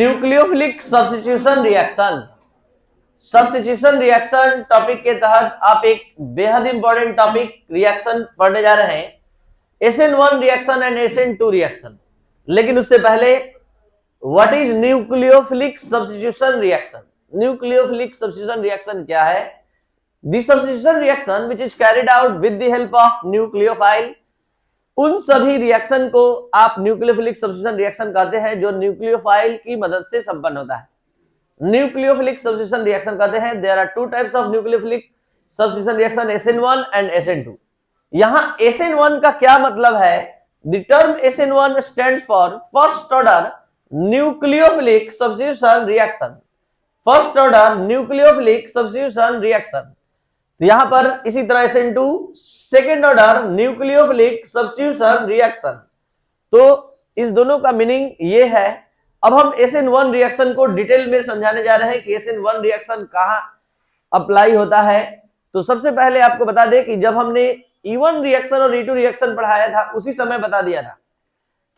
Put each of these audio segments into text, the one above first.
Nucleophilic substitution reaction. Substitution reaction topic के तहत आप एक बेहद इंपॉर्टेंट टॉपिक रिएक्शन पढ़ने जा रहे हैं, SN1 reaction and SN2 reaction. लेकिन उससे पहले what is nucleophilic substitution reaction? Nucleophilic substitution reaction क्या है? This substitution reaction which is carried out with the help of nucleophile. उन सभी रिएक्शन को आप न्यूक्लियोफिलिक सब्स्टिट्यूशन रिएक्शन कहते हैं जो न्यूक्लियोफाइल की मदद से संपन्न होता है। न्यूक्लियोफिलिक सब्स्टिट्यूशन रिएक्शन कहते हैं there are two types of nucleophilic substitution reaction, SN1 and SN2। यहां SN1 का क्या मतलब है? The term SN1 stands for first order nucleophilic substitution reaction. First order nucleophilic substitution reaction. तो यहां पर इसी तरह SN2 second order nucleophilic substitution reaction. तो इस दोनों का मीनिंग ये है। अब हम SN1 रिएक्शन को डिटेल में समझाने जा रहे हैं कि SN1 रिएक्शन कहां अप्लाई होता है। तो सबसे पहले आपको बता दें कि जब हमने E1 रिएक्शन और E2 रिएक्शन पढ़ाया था उसी समय बता दिया था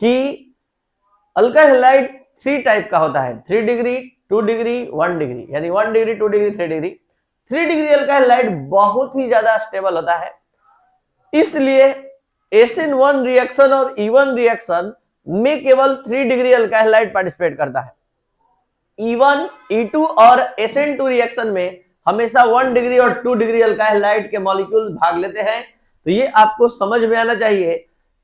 कि अल्काइल हैलाइड 3 टाइप का होता है, 3 डिग्री, 2 डिग्री, 1 डिग्री, यानी 1 degree, 2 degree, 3 degree. 3 degree alkyl halide बहुत ही ज्यादा स्टेबल होता है, इसलिए SN1 रिएक्शन और E1 रिएक्शन में केवल 3 डिग्री अल्काइल हैलाइड पार्टिसिपेट करता है। E1, E2 और SN2 रिएक्शन में हमेशा 1 डिग्री और 2 डिग्री अल्काइल हैलाइड के मॉलिक्यूल भाग लेते हैं। तो ये आपको समझ में आना चाहिए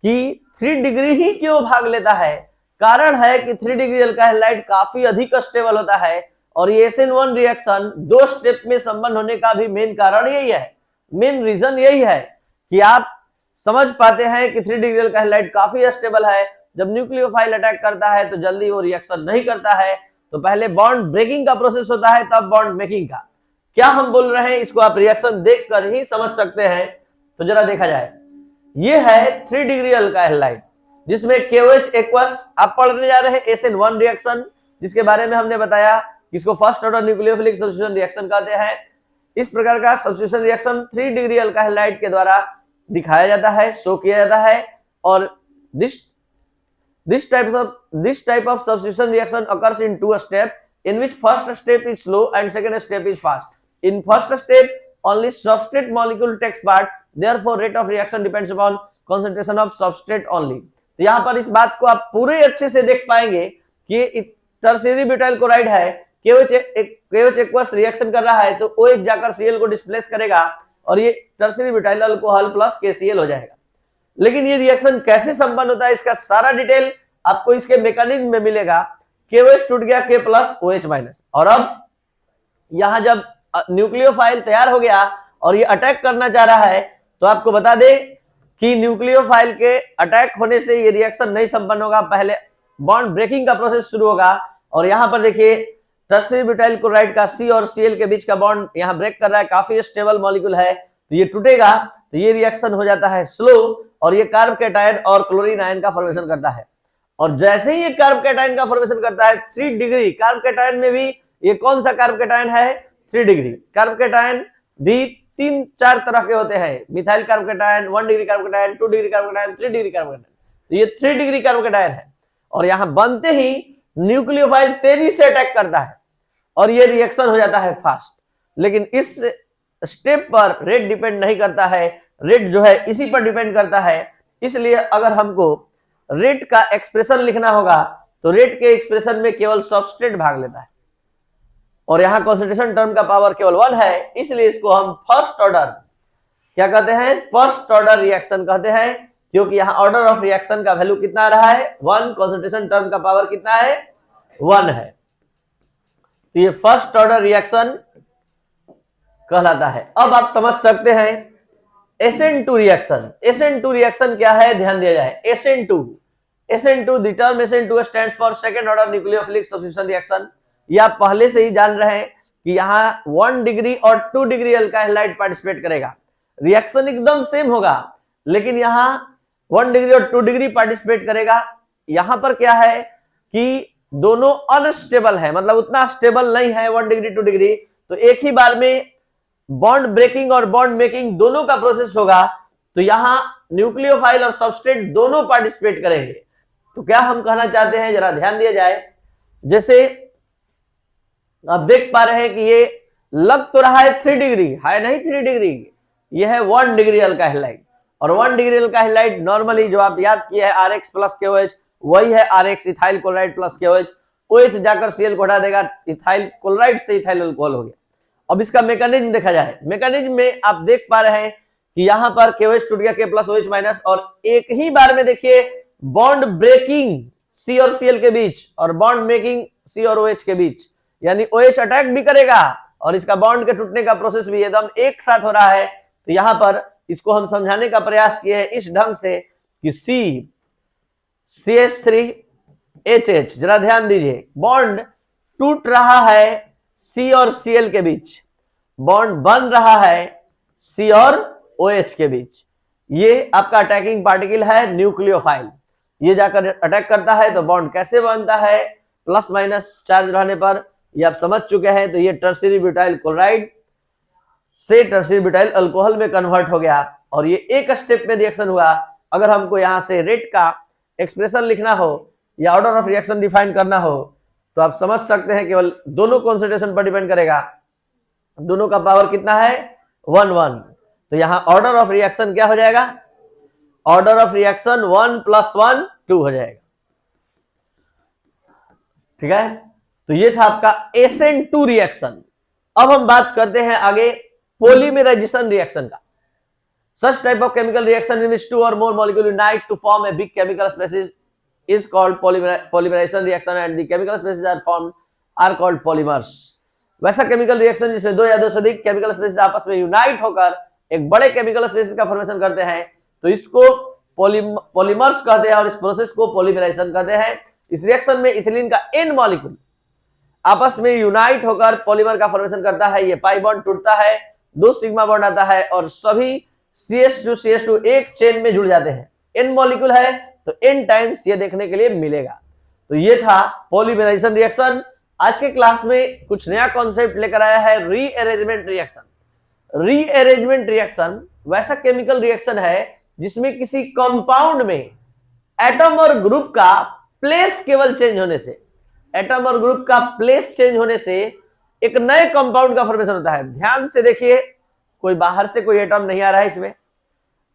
कि 3 डिग्री ही क्यों भाग लेता है। कारण है कि 3 डिग्री अल्काइल हैलाइड काफी अधिक स्टेबल होता है और ये SN1 रिएक्शन 2 स्टेप में संपन्न होने का भी मेन कारण यही है, मेन रीजन यही है कि आप समझ पाते हैं कि 3 डिग्री अल्काइल हैलाइड काफी स्टेबल है। जब न्यूक्लियोफाइल अटैक करता है तो जल्दी वो रिएक्शन नहीं करता है, तो पहले बॉन्ड ब्रेकिंग का प्रोसेस होता है तब बॉन्ड मेकिंग का। क्या हम बोल रहे हैं इसको आप रिएक्शन देखकर ही समझ सकते हैं। तो जरा देखा जाए, ये है 3 डिग्री अल्काइल हैलाइड जिसमें KOH एक्वस आप पढ़ने जा रहे हैं SN1 रिएक्शन, जिसके बारे में हमने बताया इसको first order nucleophilic substitution reaction कहते हैं। इस प्रकार का substitution reaction 3 degree alkyl halide के द्वारा दिखाया जाता है, शो किया जाता है। और this type of substitution reaction occurs in 2 steps, in which first step is slow and second step is fast. In first step only substrate molecule takes part, therefore rate of reaction depends upon concentration of substrate only. तो यहाँ पर इस बात को आप पूरे अच्छे से देख पाएंगे कि टर्शियरी ब्यूटाइल क्लोराइड है, KOH एक्वस रिएक्शन कर रहा है तो OH जाकर Cl को डिस्प्लेस करेगा और ये tertiary butyl alcohol plus KCl हो जाएगा। लेकिन ये रिएक्शन कैसे संपन्न होता है इसका सारा डिटेल आपको इसके मैकेनिज्म में मिलेगा। KOH टूट गया, K प्लस OH माइनस। और अब यहां जब न्यूक्लियोफाइल तैयार हो गया और ये अटैक करना चाह रहा है तो आपको बता दे कि न्यूक्लियोफाइल के अटैक होने से ये रिएक्शन नहीं संपन्न होगा, पहले बॉन्ड ब्रेकिंग का प्रोसेस शुरू होगा। और यहां पर देखिए टर्शियरी ब्यूटाइल क्लोराइड का C और Cl के बीच का बॉन्ड यहां ब्रेक कर रहा है, काफी स्टेबल मॉलिक्यूल है, तो ये टूटेगा तो ये रिएक्शन हो जाता है स्लो और ये कार्ब कैटायन और क्लोरीन आयन का फॉर्मेशन करता है। और जैसे ही ये कार्ब कैटायन का फॉर्मेशन करता है 3 डिग्री कार्ब कैटायन में भी, ये कौन सा कार्ब कैटायन है? 3 डिग्री कार्ब कैटायन भी 3-4 तरह के होते हैं, methyl carb cation, 1 degree carb cation, 2 degree carb cation, 3 degree carb cation. तो ये 3 डिग्री कार्ब कैटायन है और यहां बनते ही न्यूक्लियोफाइल तेजी से अटैक करता है और ये रिएक्शन हो जाता है फास्ट। लेकिन इस स्टेप पर रेट डिपेंड नहीं करता है, रेट जो है इसी पर डिपेंड करता है। इसलिए अगर हमको रेट का एक्सप्रेशन लिखना होगा तो रेट के एक्सप्रेशन में केवल सबस्ट्रेट भाग लेता है और यहां कंसंट्रेशन टर्म का पावर केवल 1 है, इसलिए इसको हम फर्स्ट ऑर्डर क्या कहते हैं? फर्स्ट ऑर्डर रिएक्शन कहते हैं, क्योंकि यहां ऑर्डर ऑफ रिएक्शन का वैल्यू कितना आ रहा है? 1, कंसंट्रेशन टर्म का पावर कितना है? 1 है। तो ये फर्स्ट ऑर्डर रिएक्शन कहलाता है। अब आप समझ सकते हैं SN2 रिएक्शन। SN2 रिएक्शन क्या है ध्यान दिया जाए। SN2 the term SN2 stands for second order nucleophilic substitution reaction. ये आप पहले से ही जान रहे हैं कि यहां 1 डिग्री और 2 डिग्री अल्काइल हैलाइड पार्टिसिपेट करेगा, रिएक्शन एकदम सेम होगा, लेकिन यहां 1 डिग्री और 2 डिग्री पार्टिसिपेट करेगा। यहां पर क्या है कि दोनों अनस्टेबल है, मतलब उतना स्टेबल नहीं है 1 डिग्री 2 डिग्री, तो एक ही बार में बॉन्ड ब्रेकिंग और बॉन्ड मेकिंग दोनों का प्रोसेस होगा। तो यहां न्यूक्लियोफाइल और सबस्ट्रेट दोनों पार्टिसिपेट करेंगे। तो क्या हम कहना चाहते हैं, जरा ध्यान दिया जाए जैसे आप देख पा रहे हैं कि ये लग तो रहा है 3 डिग्री, है नहीं 3 डिग्री, ये है 1 डिग्री अल्काइल हैलाइड। और 1 डिग्री अल्काइल हैलाइड नॉर्मली जो आप याद किए है RX प्लस KOH, वही है RX ethyl chloride plus KOH। OH जाकर Cl को हटा देगा, इथाइल क्लोराइड से इथाइल अल्कोहल हो गया। अब इसका मैकेनिज्म देखा जाए, मैकेनिज्म में आप देख पा रहे हैं कि यहां पर KOH टूट गया, K प्लस OH माइनस, और एक ही बार में देखिए बॉन्ड ब्रेकिंग C और Cl के बीच और बॉन्ड मेकिंग C और OH के बीच, यानी OH अटैक भी करेगा और इसका बॉन्ड के टूटने का प्रोसेस भी एकदम एक साथ हो रहा है। तो यहां पर इसको हम समझाने का प्रयास किए हैं इस ढंग से कि CH3HH, जरा ध्यान दीजिए, बॉन्ड टूट रहा है C और Cl के बीच, बॉन्ड बन रहा है C और OH के बीच। ये आपका अटैकिंग पार्टिकल है न्यूक्लियोफाइल, ये जाकर अटैक करता है तो बॉन्ड कैसे बनता है, प्लस माइनस चार्ज रहने पर, ये आप समझ चुके हैं। तो ये टर्शियरी ब्यूटाइल क्लोराइड से टर्शियरी ब्यूटाइल अल्कोहल में कन्वर्ट हो गया और ये एक स्टेप में रिएक्शन हुआ। अगर हमको यहां से रेट का एक्सप्रेशन लिखना हो या ऑर्डर ऑफ रिएक्शन डिफाइन करना हो तो आप समझ सकते हैं केवल दोनों कॉन्सेंट्रेशन पर डिपेंड करेगा, दोनों का पावर कितना है 1 1। तो यहां ऑर्डर ऑफ रिएक्शन क्या हो जाएगा, ऑर्डर ऑफ रिएक्शन 1 + 1 2 हो जाएगा। ठीक है, तो ये था आपका SN2 रिएक्शन। अब हम बात करते हैं आगे पॉलीमराइजेशन रिएक्शन का। Such type of chemical reaction in which 2 or more molecules unite to form a big chemical species is called polymerization reaction and the chemical species are called polymers। वैसा chemical reaction जिसमें 2 या 2 से अधिक chemical species आपस में unite होकर एक बड़े केमिकल स्पीशीज का फॉर्मेशन करते हैं, तो इसको पॉलीमर्स कहते हैं और इस प्रोसेस को पॉलीमराइजेशन कहते हैं। इस रिएक्शन में इथिलीन का N मॉलिक्यूल आपस में यूनाइट होकर पॉलीमर का फॉर्मेशन करता है। ये पाई बॉन्ड टूटता है, 2 सिग्मा बॉन्ड आता है और सभी CH2 एक चेन में जुड़ जाते हैं। N मॉलिक्यूल है तो N टाइम्स ये देखने के लिए मिलेगा। तो ये था पॉलीमराइजेशन रिएक्शन। आज के क्लास में कुछ नया कॉन्सेप्ट लेकर आया है रीअरेंजमेंट रिएक्शन। रीअरेंजमेंट रिएक्शन वैसा केमिकल रिएक्शन है जिसमें किसी कंपाउंड में एटम और ग्रुप का प्लेस केवल चेंज होने से, एटम और ग्रुप का प्लेस चेंज होने से एक नए कंपाउंड का फॉर्मेशन होता है। ध्यान से देखिए, कोई बाहर से कोई एटम नहीं आ रहा है,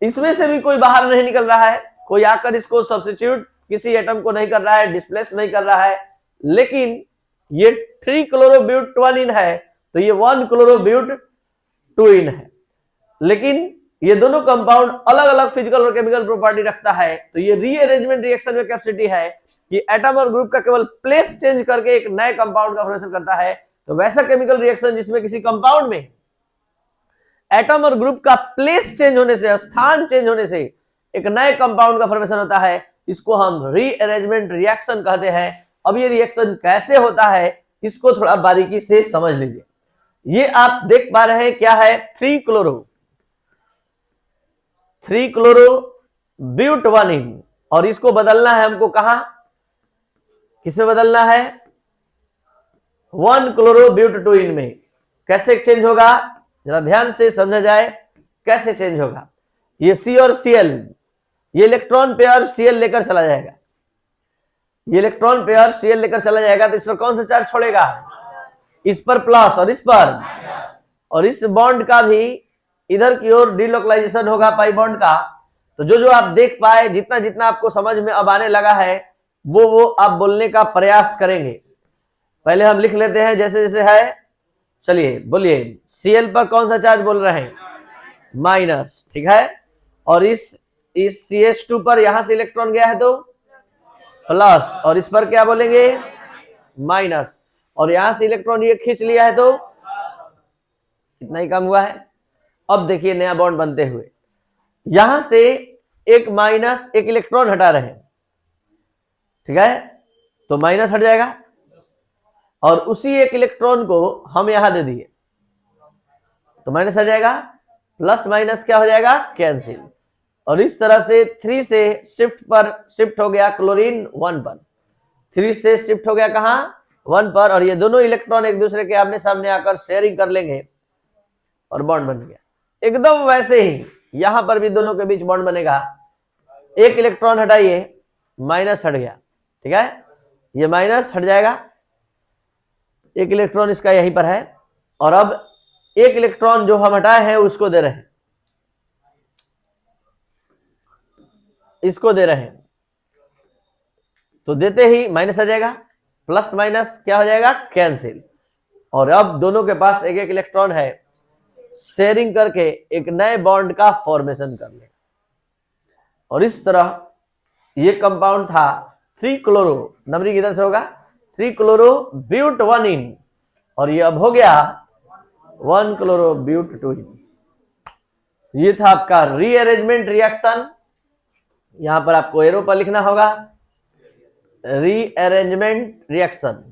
इसमें से भी कोई बाहर नहीं निकल रहा है, कोई आकर इसको सब्स्टिट्यूट किसी एटम को नहीं कर रहा है, डिस्प्लेस नहीं कर रहा है, लेकिन ये 3 क्लोरोब्यूटेन है तो ये 1 क्लोरोब्यूटेन है, लेकिन ये दोनों कंपाउंड अलग अलग फिजिकल और केमिकल प्रॉपर्टी रखता है। तो ये रीअरेंजमेंट रिएक्शन में कैपेसिटी है कि एटम और ग्रुप का केवल प्लेस चेंज करके एक नए कंपाउंड का फॉर्मेशन करता है। तो वैसा केमिकल रिएक्शन जिसमें किसी कंपाउंड में एटम और ग्रुप का प्लेस चेंज होने से, स्थान चेंज होने से एक नए कंपाउंड का फॉर्मेशन होता है, इसको हम रीअरेंजमेंट रिएक्शन कहते हैं। अब ये रिएक्शन कैसे होता है इसको थोड़ा बारीकी से समझ लीजिए। ये आप देख पा रहे हैं क्या है, 3 क्लोरोब्यूटेन और इसको बदलना है हमको, कहा किसमें बदलना है, 1 क्लोरोब्यूटेन में। कैसे चेंज होगा जरा ध्यान से समझा जाए, कैसे चेंज होगा। ये C और Cl, ये इलेक्ट्रॉन पेयर Cl लेकर चला जाएगा, ये इलेक्ट्रॉन पेयर Cl लेकर चला जाएगा तो इस पर कौन सा चार्ज छोड़ेगा, इस पर प्लस और इस पर, और इस बॉन्ड का भी इधर की ओर डिलोकलाइजेशन होगा पाई बॉन्ड का। तो जो आप देख पाए, जितना जितना आपको समझ में अब आने लगा है वो आप बोलने का प्रयास करेंगे। पहले हम लिख लेते हैं जैसे जैसे है, चलिए बोलिए। Cl पर कौन सा चार्ज बोल रहे हैं, माइनस, ठीक है। और इस CH2 पर यहां से इलेक्ट्रॉन गया है तो प्लस, और इस पर क्या बोलेंगे, माइनस, और यहां से इलेक्ट्रॉन ये खींच लिया है तो इतना ही कम हुआ है। अब देखिए नया बॉन्ड बनते हुए, यहां से एक माइनस एक इलेक्ट्रॉन हटा रहे हैं, ठीक है, तो माइनस हट जाएगा और उसी एक इलेक्ट्रॉन को हम यहां दे दिए तो माइनस हट जाएगा, प्लस माइनस क्या हो जाएगा, कैंसिल। और इस तरह से 3 से शिफ्ट हो गया क्लोरीन 1 पर, 3 से शिफ्ट हो गया कहां, 1 पर, और ये दोनों इलेक्ट्रॉन एक दूसरे के आमने सामने आकर शेयरिंग कर लेंगे और बॉन्ड बन गया। एकदम वैसे ही यहां पर भी दोनों के बीच बॉन्ड बनेगा। एक इलेक्ट्रॉन हटाइए, माइनस हट गया, ठीक है, ये माइनस हट जाएगा एक इलेक्ट्रॉन इसका यहीं पर है, और अब एक इलेक्ट्रॉन जो हम हटाए हैं उसको दे रहे हैं, इसको दे रहे हैं, तो देते ही माइनस आ जाएगा, प्लस माइनस क्या हो जाएगा, कैंसिल। और अब दोनों के पास एक एक इलेक्ट्रॉन है, शेयरिंग करके एक नए बॉन्ड का फॉर्मेशन कर ले। और इस तरह ये कंपाउंड था 3 क्लोरो, नंबरिंग इधर से होगा 3 क्लोरो ब्यूट 1 और ये अब हो गया 1 क्लोरो ब्यूट 2। ये था आपका रीअरेंजमेंट रिएक्शन। यहां पर आपको एरो पर लिखना होगा रीअरेंजमेंट रिएक्शन।